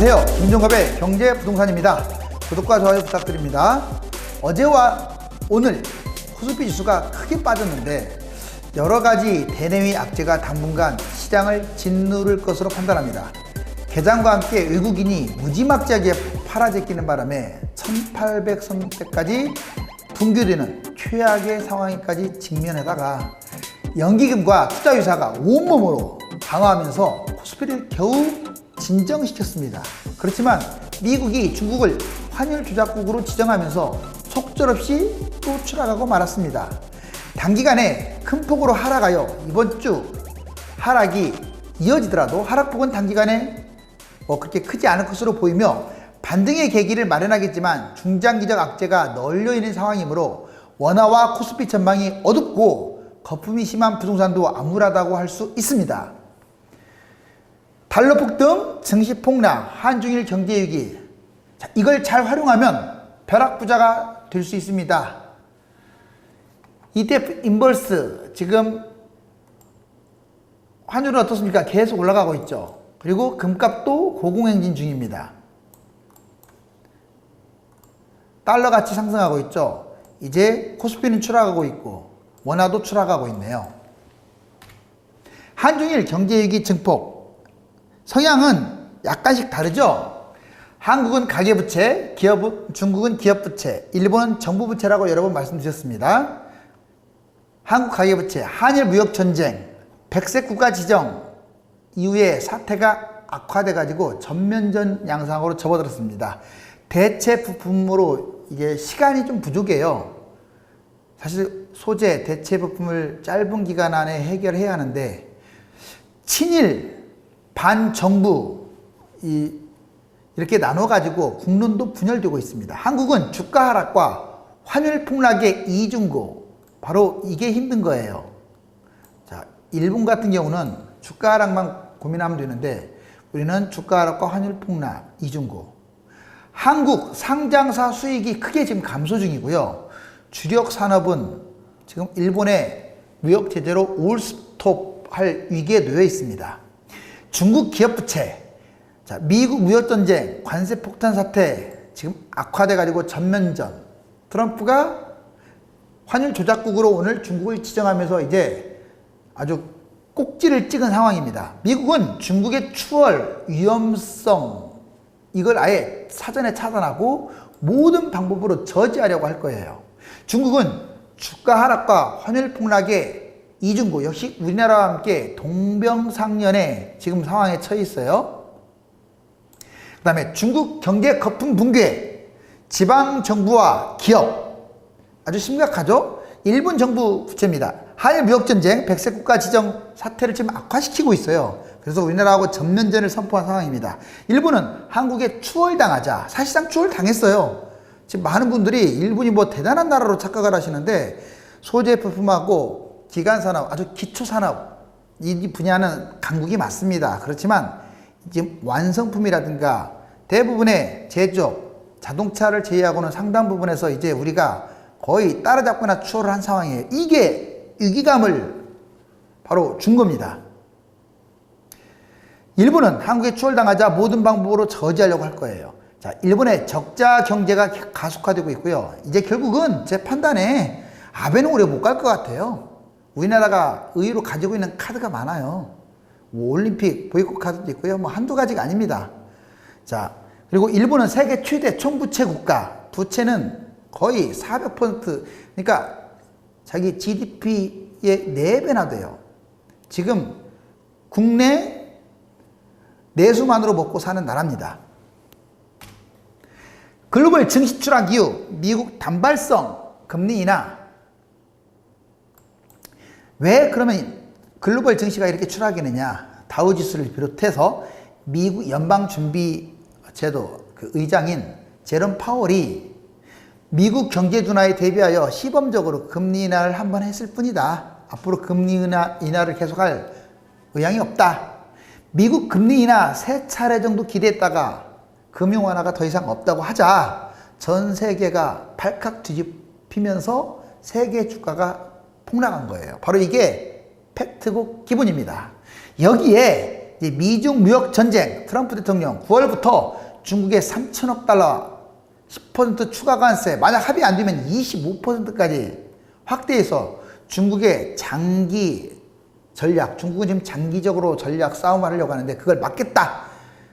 안녕하세요. 김종갑의 경제부동산입니다. 구독과 좋아요 부탁드립니다. 어제와 오늘 코스피 지수가 크게 빠졌는데 여러가지 대내외 악재가 당분간 시장을 짓누를 것으로 판단합니다. 개장과 함께 외국인이 무지막지하게 팔아제끼는 바람에 1800선대까지 붕괴되는 최악의 상황까지 직면하다가 연기금과 투자유사가 온몸으로 방어하면서 코스피를 겨우 진정시켰습니다. 그렇지만 미국이 중국을 환율 조작국으로 지정하면서 속절없이 또 추락하고 말았습니다. 단기간에 큰 폭으로 하락하여 이번 주 하락이 이어지더라도 하락폭은 단기간에 그렇게 크지 않을 것으로 보이며 반등의 계기를 마련하겠지만 중장기적 악재가 널려있는 상황이므로 원화와 코스피 전망이 어둡고 거품이 심한 부동산도 암울하다고 할 수 있습니다. 달러 폭등, 증시 폭락, 한중일 경제 위기, 이걸 잘 활용하면 벼락부자가 될 수 있습니다. ETF 인버스 지금 환율은 어떻습니까? 계속 올라가고 있죠. 그리고 금값도 고공행진 중입니다. 달러 가치 상승하고 있죠. 이제 코스피는 추락하고 있고 원화도 추락하고 있네요. 한중일 경제위기 증폭 성향은 약간씩 다르죠. 한국은 가계부채, 중국은 기업부채, 일본은 정부부채라고 여러 번 말씀드렸습니다. 한국 가계부채, 한일 무역전쟁, 백색 국가 지정 이후에 사태가 악화돼가지고 전면전 양상으로 접어들었습니다. 대체 부품으로 이게 시간이 좀 부족해요. 사실 소재, 대체 부품을 짧은 기간 안에 해결해야 하는데 친일, 반정부 이렇게 나눠가지고 국론도 분열되고 있습니다. 한국은 주가 하락과 환율 폭락의 이중고, 바로 이게 힘든 거예요. 자, 일본 같은 경우는 주가 하락만 고민하면 되는데 우리는 주가 하락과 환율 폭락 이중고. 한국 상장사 수익이 크게 지금 감소 중이고요. 주력 산업은 지금 일본의 무역 제재로 올스톱할 위기에 놓여 있습니다. 중국 기업부채, 자, 미국 무역전쟁, 관세 폭탄 사태 지금 악화돼 가지고 전면전. 트럼프가 환율 조작국으로 오늘 중국을 지정하면서 이제 아주 꼭지를 찍은 상황입니다. 미국은 중국의 추월 위험성 이걸 아예 사전에 차단하고 모든 방법으로 저지하려고 할 거예요. 중국은 주가 하락과 환율 폭락의 이중고, 역시 우리나라와 함께 동병상련의 지금 상황에 처해 있어요. 그 다음에 중국 경제 거품 붕괴, 지방정부와 기업 아주 심각하죠. 일본 정부 부채입니다. 한일 무역전쟁, 백색국가 지정 사태를 지금 악화시키고 있어요. 그래서 우리나라하고 전면전을 선포한 상황입니다. 일본은 한국에 추월당하자, 사실상 추월당했어요. 지금 많은 분들이 일본이 뭐 대단한 나라로 착각을 하시는데 소재 부품하고 기간산업, 아주 기초산업 이 분야는 강국이 맞습니다. 그렇지만 지금 완성품이라든가 대부분의 제조업, 자동차를 제외하고는 상당 부분에서 이제 우리가 거의 따라잡거나 추월을 한 상황이에요. 이게 위기감을 바로 준 겁니다. 일본은 한국에 추월당하자 모든 방법으로 저지하려고 할 거예요. 자, 일본의 적자 경제가 가속화되고 있고요. 이제 결국은 제 판단에 아베는 오래 못 갈 것 같아요. 우리나라가 의외로 가지고 있는 카드가 많아요. 뭐 올림픽 보이콧 카드도 있고요. 뭐 한두 가지가 아닙니다. 자, 그리고 일본은 세계 최대 총부채 국가. 부채는 거의 400%, 그러니까 자기 GDP의 4배나 돼요. 지금 국내 내수만으로 먹고 사는 나라입니다. 글로벌 증시 추락 이후 미국 단발성 금리 인하. 왜 그러면 글로벌 증시가 이렇게 추락했느냐? 다우지수를 비롯해서 미국 연방준비제도 그 의장인 제롬 파월이 미국 경제 둔화에 대비하여 시범적으로 금리 인하를 한 번 했을 뿐이다. 앞으로 금리 인하를 계속할 의향이 없다. 미국 금리 인하 3차례 정도 기대했다가 금융 완화가 더 이상 없다고 하자 전 세계가 발칵 뒤집히면서 세계 주가가 폭락한 거예요. 바로 이게 팩트고 기본입니다. 여기에 이제 미중 무역 전쟁, 트럼프 대통령 9월부터 중국에 3천억 달러 10% 추가 관세, 만약 합의 안 되면 25%까지 확대해서 중국의 장기 전략, 중국은 지금 장기적으로 전략 싸움을 하려고 하는데 그걸 막겠다.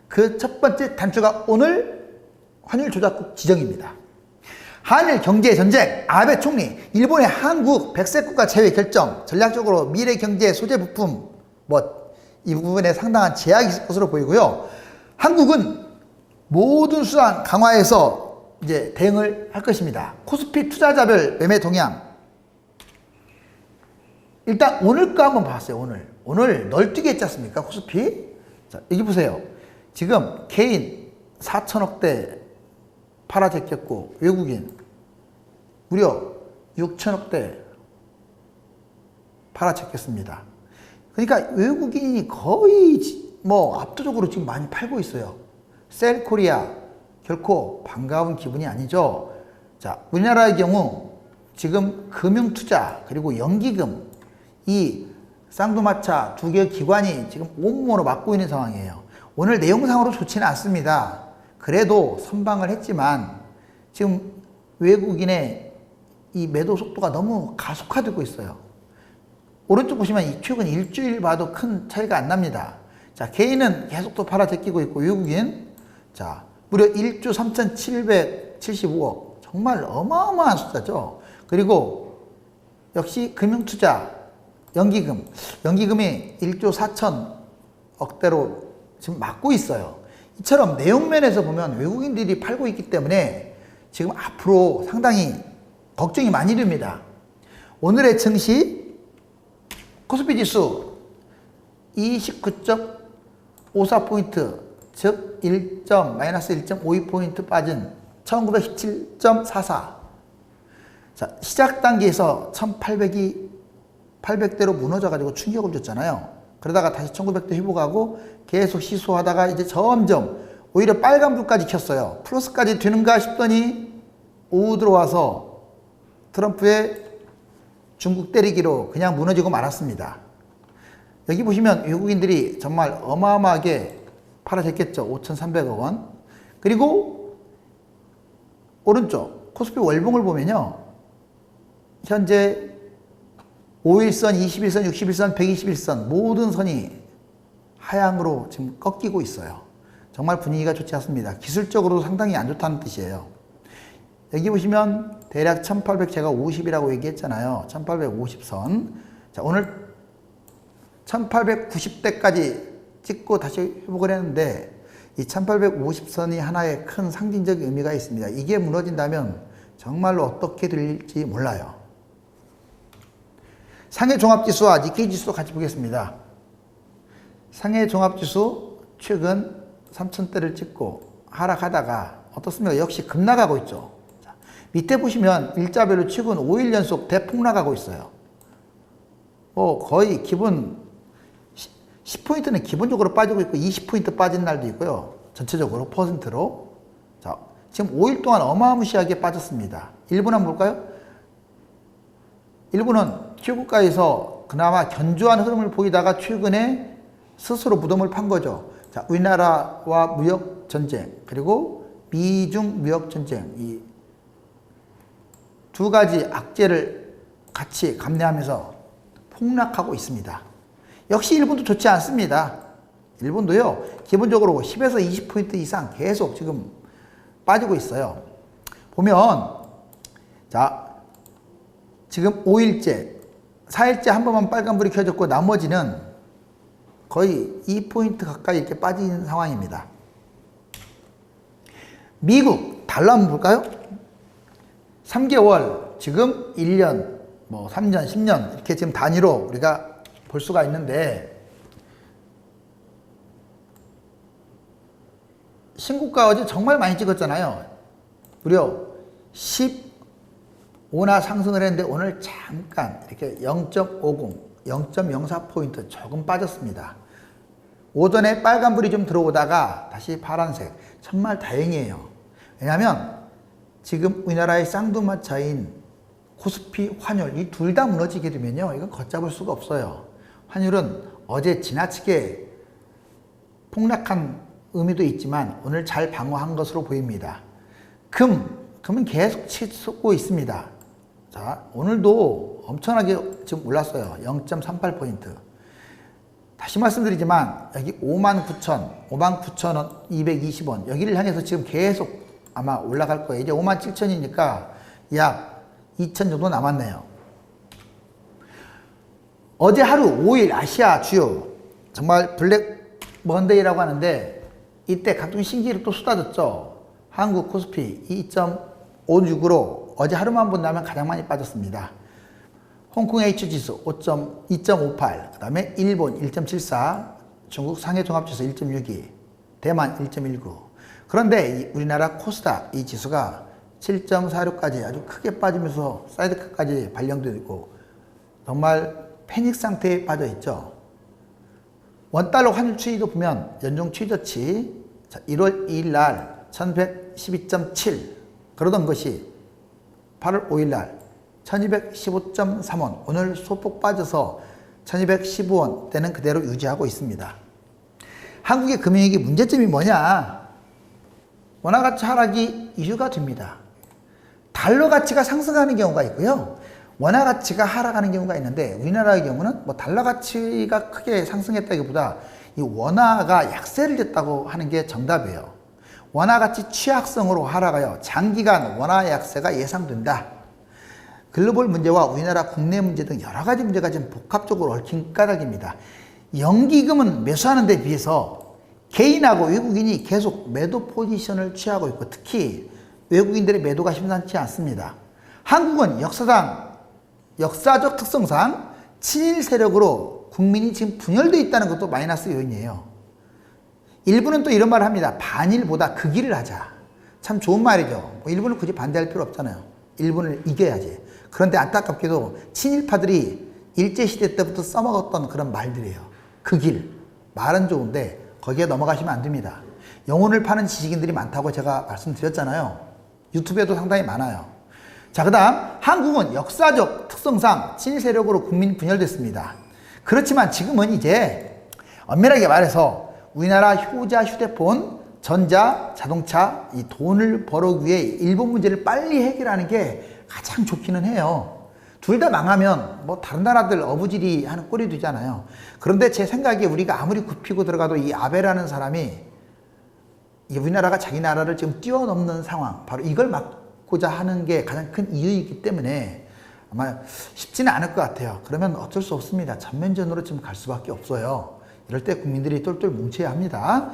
그 첫 번째 단추가 오늘 환율 조작국 지정입니다. 한일 경제 전쟁, 아베 총리, 일본의 한국 백색 국가 제외 결정, 전략적으로 미래 경제 소재 부품, 이 부분에 상당한 제약이 있을 것으로 보이고요. 한국은 모든 수단 강화해서 이제 대응을 할 것입니다. 코스피 투자자별 매매 동향. 일단 오늘 거 한번 봤어요. 오늘 널뛰기 했지 않습니까? 코스피. 자, 여기 보세요. 지금 개인 4천억대 팔아 제꼈고 외국인 무려 6천억대 팔아 제꼈습니다. 그러니까 외국인이 거의 압도적으로 지금 많이 팔고 있어요. 셀코리아 결코 반가운 기분이 아니죠. 자, 우리나라의 경우 지금 금융투자 그리고 연기금 이 쌍두마차 두 개 기관이 지금 온몸으로 막고 있는 상황이에요. 오늘 내용상으로 좋지는 않습니다. 그래도 선방을 했지만 지금 외국인의 이 매도 속도가 너무 가속화되고 있어요. 오른쪽 보시면 이 최근 일주일 봐도 큰 차이가 안 납니다. 자, 개인은 계속 또 팔아 제끼고 있고 외국인 자 무려 1조 3,775억 정말 어마어마한 숫자죠. 그리고 역시 금융투자 연기금이 1조 4천억대로 지금 막고 있어요. 이처럼 내용면에서 보면 외국인들이 팔고 있기 때문에 지금 앞으로 상당히 걱정이 많이 됩니다. 오늘의 증시 코스피 지수 29.54포인트 즉 마이너스 1.52포인트 빠진 1917.44. 자, 시작 단계에서 1800대로 무너져가지고 충격을 줬잖아요. 그러다가 다시 1900대 회복하고 계속 시소하다가 이제 점점 오히려 빨간불까지 켰어요. 플러스까지 되는가 싶더니 오후 들어와서 트럼프의 중국 때리기로 그냥 무너지고 말았습니다. 여기 보시면 외국인들이 정말 어마어마하게 팔아댔겠죠. 5,300억 원. 그리고 오른쪽 코스피 월봉을 보면요. 현재 5일선, 21선, 61선, 121선 모든 선이 하향으로 지금 꺾이고 있어요. 정말 분위기가 좋지 않습니다. 기술적으로도 상당히 안 좋다는 뜻이에요. 여기 보시면 대략 1800 제가 50이라고 얘기했잖아요. 1850선. 자, 오늘 1890대까지 찍고 다시 회복을 했는데 이 1850선이 하나의 큰 상징적인 의미가 있습니다. 이게 무너진다면 정말로 어떻게 될지 몰라요. 상해 종합지수와 니케이 지수도 같이 보겠습니다. 상해 종합지수 최근 3000대를 찍고 하락하다가 어떻습니까? 역시 급락하고 있죠. 자, 밑에 보시면 일자별로 최근 5일 연속 대폭락하고 있어요. 거의 기본 10포인트는 기본적으로 빠지고 있고 20포인트 빠진 날도 있고요. 전체적으로 퍼센트로. 자, 지금 5일 동안 어마무시하게 빠졌습니다. 일본 한번 볼까요? 일본은 최고가에서 그나마 견조한 흐름을 보이다가 최근에 스스로 무덤을 판 거죠. 자, 우리나라와 무역 전쟁 그리고 미중 무역 전쟁 이 두 가지 악재를 같이 감내하면서 폭락하고 있습니다. 역시 일본도 좋지 않습니다. 일본도요, 기본적으로 10에서 20포인트 이상 계속 지금 빠지고 있어요. 보면, 자, 지금 5일째, 4일째 한 번만 빨간불이 켜졌고, 나머지는 거의 2포인트 가까이 이렇게 빠진 상황입니다. 미국, 달러 한번 볼까요? 3개월, 지금 1년, 3년, 10년, 이렇게 지금 단위로 우리가 볼 수가 있는데, 신고가 어제 정말 많이 찍었잖아요. 무려 15나 상승을 했는데 오늘 잠깐 이렇게 0.50, 0.04포인트 조금 빠졌습니다. 오전에 빨간불이 좀 들어오다가 다시 파란색. 정말 다행이에요. 왜냐하면 지금 우리나라의 쌍두마차인 코스피, 환율 이 둘 다 무너지게 되면요, 이건 걷잡을 수가 없어요. 환율은 어제 지나치게 폭락한 의미도 있지만 오늘 잘 방어한 것으로 보입니다. 금은 계속 치솟고 있습니다. 자, 오늘도 엄청나게 지금 올랐어요. 0.38포인트. 다시 말씀드리지만 여기 59,220원 여기를 향해서 지금 계속 아마 올라갈 거예요. 이제 57,000이니까 약 2,000 정도 남았네요. 어제 하루 5일 아시아 주요 정말 블랙 먼데이라고 하는데 이때 각종 신기루 또 쏟아졌죠. 한국 코스피 2.56으로 어제 하루만 본다면 가장 많이 빠졌습니다. 홍콩 H지수 2.58, 그 다음에 일본 1.74, 중국 상해 종합지수 1.62, 대만 1.19. 그런데 우리나라 코스닥 이 지수가 7.46까지 아주 크게 빠지면서 사이드카까지 발령되고 정말 패닉 상태에 빠져 있죠. 원달러 환율 추이도 보면 연중 추이저치 1월 2일 날 1112.7 그러던 것이 8월 5일 날 1215.3원 오늘 소폭 빠져서 1215원대는 그대로 유지하고 있습니다. 한국의 금융위기 문제점이 뭐냐? 원화 가치 하락이 이유가 됩니다. 달러 가치가 상승하는 경우가 있고요. 원화 가치가 하락하는 경우가 있는데 우리나라의 경우는 뭐 달러 가치가 크게 상승했다기보다 이 원화가 약세를 냈다고 하는 게 정답이에요. 원화 가치 취약성으로 하락하여 장기간 원화 약세가 예상된다. 글로벌 문제와 우리나라 국내 문제 등 여러 가지 문제가 지금 복합적으로 얽힌 까닭입니다. 연기금은 매수하는 데 비해서 개인하고 외국인이 계속 매도 포지션을 취하고 있고 특히 외국인들의 매도가 심상치 않습니다. 한국은 역사적 특성상 친일 세력으로 국민이 지금 분열되어 있다는 것도 마이너스 요인이에요. 일부는 또 이런 말을 합니다. 반일보다 극일을 하자. 참 좋은 말이죠. 뭐 일부는 굳이 반대할 필요 없잖아요. 일본을 이겨야지. 그런데 안타깝게도 친일파들이 일제시대 때부터 써먹었던 그런 말들이에요. 극일. 말은 좋은데 거기에 넘어가시면 안 됩니다. 영혼을 파는 지식인들이 많다고 제가 말씀드렸잖아요. 유튜브에도 상당히 많아요. 자, 그 다음 한국은 역사적 특성상 친일 세력으로 국민이 분열됐습니다. 그렇지만 지금은 이제 엄밀하게 말해서 우리나라 효자, 휴대폰, 전자, 자동차 이 돈을 벌어오기 위해 일본 문제를 빨리 해결하는 게 가장 좋기는 해요. 둘 다 망하면 뭐 다른 나라들 어부지리 하는 꼴이 되잖아요. 그런데 제 생각에 우리가 아무리 굽히고 들어가도 이 아베라는 사람이 우리나라가 자기 나라를 지금 뛰어넘는 상황, 바로 이걸 막고자 하는 게 가장 큰 이유이기 때문에 아마 쉽지는 않을 것 같아요. 그러면 어쩔 수 없습니다. 전면전으로 지금 갈 수밖에 없어요. 이럴 때 국민들이 똘똘 뭉쳐야 합니다.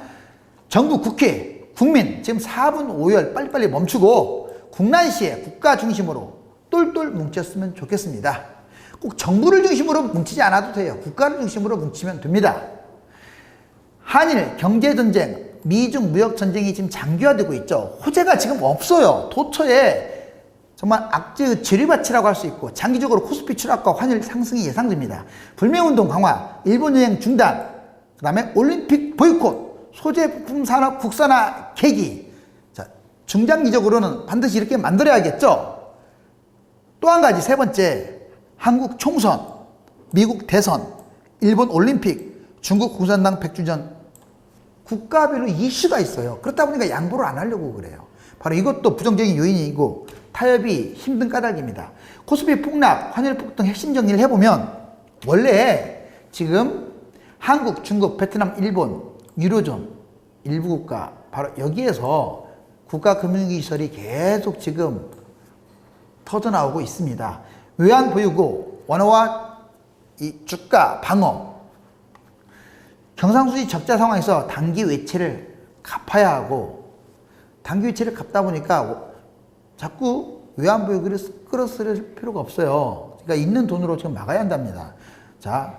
정부, 국회, 국민 지금 4분 5열 빨리빨리 멈추고 국난시에 국가 중심으로 똘똘 뭉쳤으면 좋겠습니다. 꼭 정부를 중심으로 뭉치지 않아도 돼요. 국가를 중심으로 뭉치면 됩니다. 한일 경제전쟁, 미중 무역전쟁이 지금 장기화되고 있죠. 호재가 지금 없어요. 도처에 정말 악재의 재료밭이라고 할 수 있고 장기적으로 코스피 추락과 환율 상승이 예상됩니다. 불매운동 강화, 일본 여행 중단, 그 다음에 올림픽 보이콧, 소재 부품 산업 국산화 계기. 자, 중장기적으로는 반드시 이렇게 만들어야겠죠. 또 한 가지 세 번째, 한국 총선, 미국 대선, 일본 올림픽, 중국 공산당 100주년 국가별로 이슈가 있어요. 그렇다 보니까 양보를 안 하려고 그래요. 바로 이것도 부정적인 요인이고 타협이 힘든 까닭입니다. 코스피 폭락, 환율 폭등 핵심 정리를 해보면 원래 지금 한국, 중국, 베트남, 일본, 유로존 일부 국가 바로 여기에서 국가금융기시설이 계속 지금 터져나오고 있습니다. 외환 보유고, 원화와 이 주가 방어, 경상수지 적자 상황에서 단기 외채를 갚아야 하고 단기 외채를 갚다 보니까 자꾸 외환 보유고를 끌어쓸일 필요가 없어요. 그러니까 있는 돈으로 지금 막아야 한답니다. 자,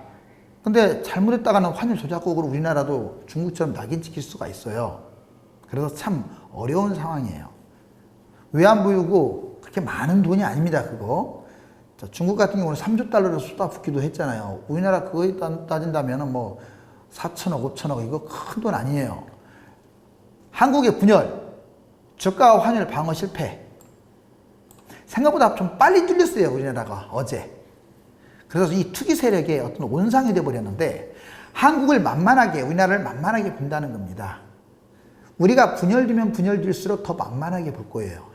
근데 잘못했다가는 환율 조작국으로 우리나라도 중국처럼 낙인 찍힐 수가 있어요. 그래서 참 어려운 상황이에요. 외환 보유고 그렇게 많은 돈이 아닙니다. 그거. 자, 중국 같은 경우는 3조 달러를 쏟아붓기도 했잖아요. 우리나라 그거에 따진다면 뭐 4천억, 5천억 이거 큰 돈 아니에요. 한국의 분열, 주가와 환율 방어 실패. 생각보다 좀 빨리 뚫렸어요. 우리나라가 어제. 그래서 이 투기 세력의 어떤 온상이 되어버렸는데 한국을 만만하게, 우리나라를 만만하게 본다는 겁니다. 우리가 분열되면 분열될수록 더 만만하게 볼 거예요.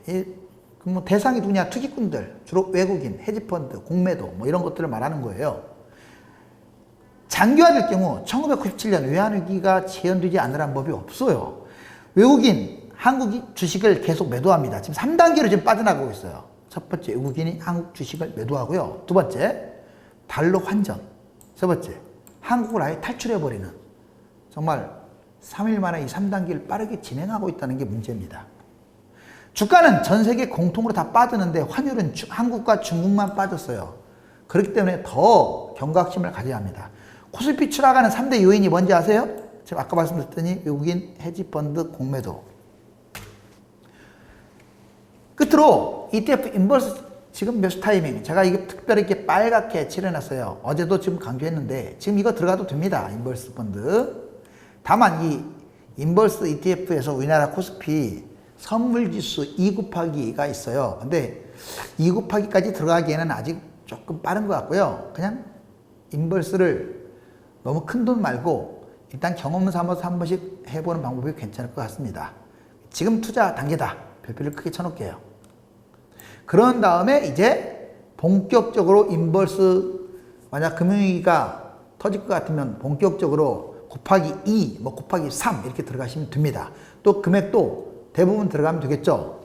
뭐 대상이 누구냐? 투기꾼들, 주로 외국인, 헤지펀드, 공매도 뭐 이런 것들을 말하는 거예요. 장기화될 경우 1997년 외환위기가 재현되지 않으란 법이 없어요. 외국인, 한국이 주식을 계속 매도합니다. 지금 3단계로 지금 빠져나가고 있어요. 첫 번째, 외국인이 한국 주식을 매도하고요. 두 번째, 달러 환전. 세 번째, 한국을 아예 탈출해버리는, 정말 3일 만에 이 3단계를 빠르게 진행하고 있다는 게 문제입니다. 주가는 전 세계 공통으로 다 빠지는데 환율은 한국과 중국만 빠졌어요. 그렇기 때문에 더 경각심을 가져야 합니다. 코스피 추락하는 3대 요인이 뭔지 아세요? 제가 아까 말씀드렸더니 외국인, 헤지펀드, 공매도. 끝으로 ETF 인버스 지금 매수 타이밍, 제가 이게 특별히 이렇게 빨갛게 칠해놨어요. 어제도 지금 강조했는데 지금 이거 들어가도 됩니다. 인버스 펀드. 다만 이 인버스 ETF에서 우리나라 코스피 선물지수 2 곱하기가 있어요. 근데 2 곱하기까지 들어가기에는 아직 조금 빠른 것 같고요. 그냥 인버스를 너무 큰 돈 말고 일단 경험 삼아서 한 번씩 해보는 방법이 괜찮을 것 같습니다. 지금 투자 단계다. 별표를 크게 쳐놓을게요. 그런 다음에 이제 본격적으로 인버스, 만약 금융위기가 터질 것 같으면 본격적으로 곱하기 2, 뭐 곱하기 3 이렇게 들어가시면 됩니다. 또 금액도 대부분 들어가면 되겠죠.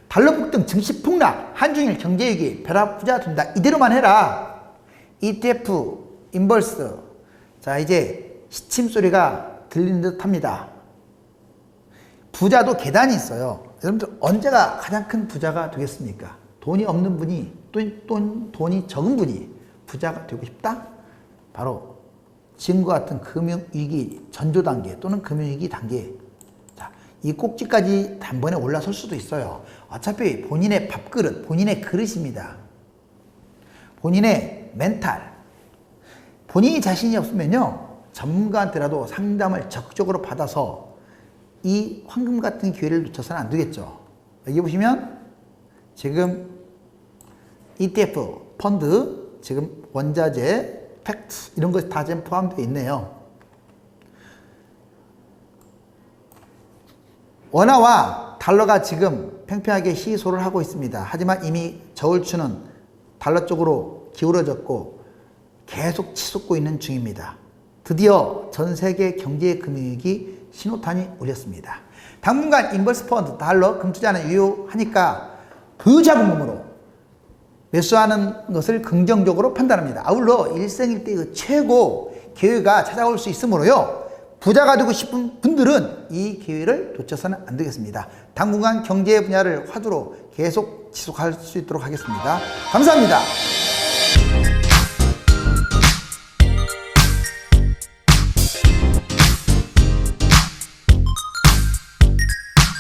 달러 폭등, 증시 폭락, 한중일 경제위기, 벼락 부자 된다. 이대로만 해라. ETF, 인버스. 자, 이제 시침 소리가 들리는 듯 합니다. 부자도 계단이 있어요. 여러분들 언제가 가장 큰 부자가 되겠습니까? 돈이 없는 분이, 또 돈이 적은 분이 부자가 되고 싶다? 바로 지금과 같은 금융위기 전조 단계 또는 금융위기 단계. 자, 이 꼭지까지 단번에 올라설 수도 있어요. 어차피 본인의 밥그릇, 본인의 그릇입니다. 본인의 멘탈. 본인이 자신이 없으면요, 전문가한테라도 상담을 적극적으로 받아서 이 황금 같은 기회를 놓쳐서는 안 되겠죠. 여기 보시면 지금 ETF, 펀드, 지금 원자재, 팩트 이런 것이 다 지금 포함되어 있네요. 원화와 달러가 지금 팽팽하게 시소를 하고 있습니다. 하지만 이미 저울추는 달러 쪽으로 기울어졌고 계속 치솟고 있는 중입니다. 드디어 전 세계 경제 금융위기 신호탄이 울렸습니다. 당분간 인버스 펀드, 달러, 금 투자는 유효하니까 부자금으로 매수하는 것을 긍정적으로 판단합니다. 아울러 일생일대 그 최고 기회가 찾아올 수 있으므로요, 부자가 되고 싶은 분들은 이 기회를 놓쳐서는 안 되겠습니다. 당분간 경제 분야를 화두로 계속 지속할 수 있도록 하겠습니다. 감사합니다.